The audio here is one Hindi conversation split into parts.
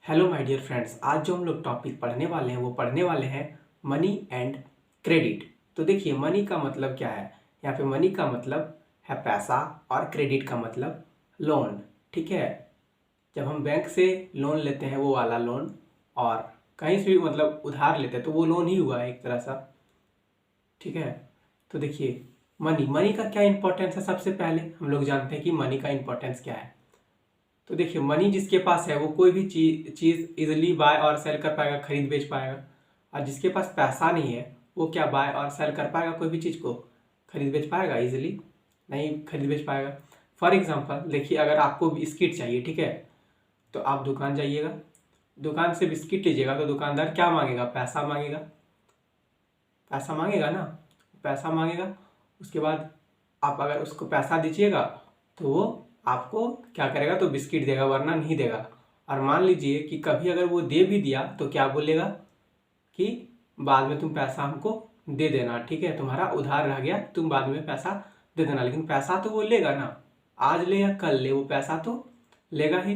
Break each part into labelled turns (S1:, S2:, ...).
S1: हेलो माय डियर फ्रेंड्स, आज जो हम लोग टॉपिक पढ़ने वाले हैं वो पढ़ने वाले हैं मनी एंड क्रेडिट। तो देखिए, मनी का मतलब क्या है। यहाँ पे मनी का मतलब है पैसा और क्रेडिट का मतलब लोन। ठीक है, जब हम बैंक से लोन लेते हैं वो वाला लोन, और कहीं से भी मतलब उधार लेते हैं तो वो लोन ही हुआ है एक तरह सा। ठीक है, तो देखिए मनी मनी का क्या इंपॉर्टेंस है। सबसे पहले हम लोग जानते हैं कि मनी का इंपॉर्टेंस क्या है। तो देखिए, मनी जिसके पास है वो कोई भी चीज़ इजिली बाय और सेल कर पाएगा, खरीद बेच पाएगा। और जिसके पास पैसा नहीं है वो क्या बाय और सेल कर पाएगा, कोई भी चीज़ को खरीद बेच पाएगा? इजिली नहीं खरीद बेच पाएगा। फॉर एग्जांपल देखिए, अगर आपको बिस्किट चाहिए, ठीक है, तो आप दुकान जाइएगा, दुकान से बिस्किट लीजिएगा तो दुकानदार क्या मांगेगा? पैसा मांगेगा। पैसा मांगेगा ना, पैसा मांगेगा। उसके बाद आप अगर उसको पैसा दीजिएगा तो वो आपको क्या करेगा? तो बिस्किट देगा, वरना नहीं देगा। और मान लीजिए कि कभी अगर वो दे भी दिया तो क्या बोलेगा कि बाद में तुम पैसा हमको दे देना, ठीक है, तुम्हारा उधार रह गया, तुम बाद में पैसा दे देना। लेकिन पैसा तो वो लेगा ना, आज ले या कल ले, वो पैसा तो लेगा ही।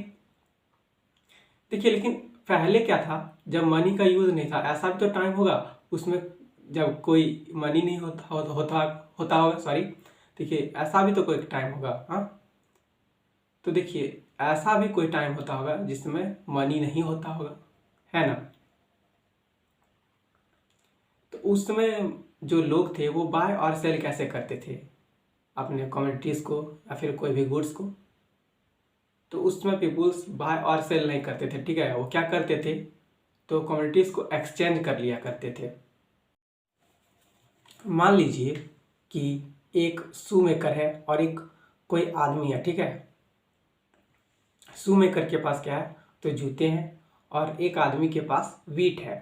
S1: देखिए, लेकिन पहले क्या था, जब मनी का यूज नहीं था, ऐसा भी तो टाइम होगा उसमें जब कोई मनी नहीं होता होगा, सॉरी। देखिए, ऐसा भी तो कोई टाइम होगा, हाँ। तो देखिए, ऐसा भी कोई टाइम होता होगा जिसमें मनी नहीं होता होगा, है ना। तो उस समय जो लोग थे वो बाय और सेल कैसे करते थे अपने कमोडिटीज को या फिर कोई भी गुड्स को? तो उस समय पीपुल्स बाय और सेल नहीं करते थे, ठीक है। वो क्या करते थे? तो कमोडिटीज को एक्सचेंज कर लिया करते थे। मान लीजिए कि एक शू मेकर है और एक कोई आदमी है, ठीक है। शू मेकर के पास क्या है? तो जूते हैं। और एक आदमी के पास वीट है।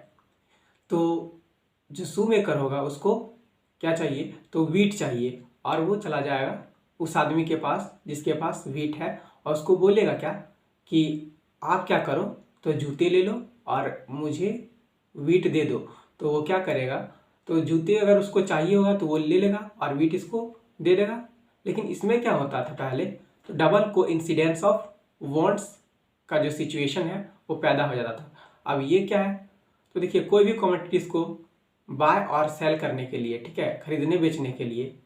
S1: तो जो शू मेकर होगा उसको क्या चाहिए? तो वीट चाहिए। और वो चला जाएगा उस आदमी के पास जिसके पास वीट है, और उसको बोलेगा क्या कि आप क्या करो, तो जूते ले लो और मुझे वीट दे दो। तो वो क्या करेगा? तो जूते अगर उसको चाहिए होगा तो वो ले लेगा और वीट इसको दे देगा। लेकिन इसमें क्या होता था पहले? तो डबल को इंसिडेंस ऑफ वांट्स का जो सिचुएशन है वो पैदा हो जाता था। अब ये क्या है? तो देखिए, कोई भी कमोडिटीज को बाय और सेल करने के लिए, ठीक है, खरीदने बेचने के लिए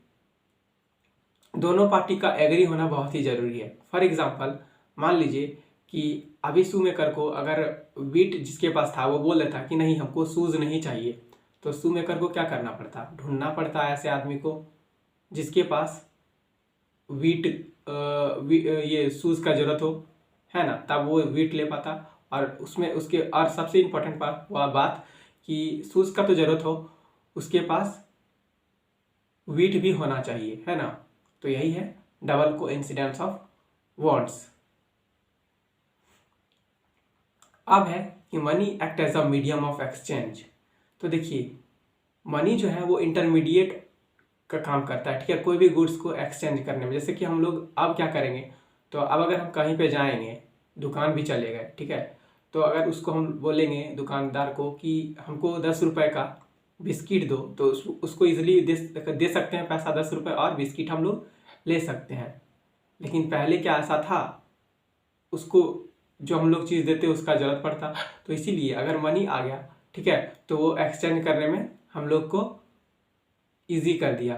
S1: दोनों पार्टी का एग्री होना बहुत ही जरूरी है। फॉर एग्जांपल, मान लीजिए कि अभी शू मेकर को अगर वीट जिसके पास था वो बोल देता कि नहीं हमको शूज नहीं चाहिए, तो शू मेकर को क्या करना पड़ता? ढूंढना पड़ता ऐसे आदमी को जिसके पास वीट ये शूज का जरूरत हो, है ना, तब वो वीट ले पाता। और उसमें उसके और सबसे इम्पोर्टेंट बात कि शूज का तो जरूरत हो, उसके पास वीट भी होना चाहिए, है ना। तो यही है डबल को इंसिडेंस ऑफ वांट्स। अब है कि money act as a medium of exchange. तो देखिए, मनी जो है वो इंटरमीडिएट का काम करता है, ठीक है, कोई भी गुड्स को एक्सचेंज करने में। जैसे कि हम लोग अब क्या करेंगे? तो अब अगर हम कहीं पे जाएंगे, दुकान भी चले गए, ठीक है, तो अगर उसको हम बोलेंगे दुकानदार को कि हमको 10 रुपए का बिस्किट दो, तो उसको इजीली दे सकते हैं पैसा 10 रुपए, और बिस्किट हम लोग ले सकते हैं। लेकिन पहले क्या ऐसा था, उसको जो हम लोग चीज़ देते उसका जरूरत पड़ता। तो इसीलिए अगर मनी आ गया, ठीक है, तो वो एक्सचेंज करने में हम लोग को ईजी कर दिया।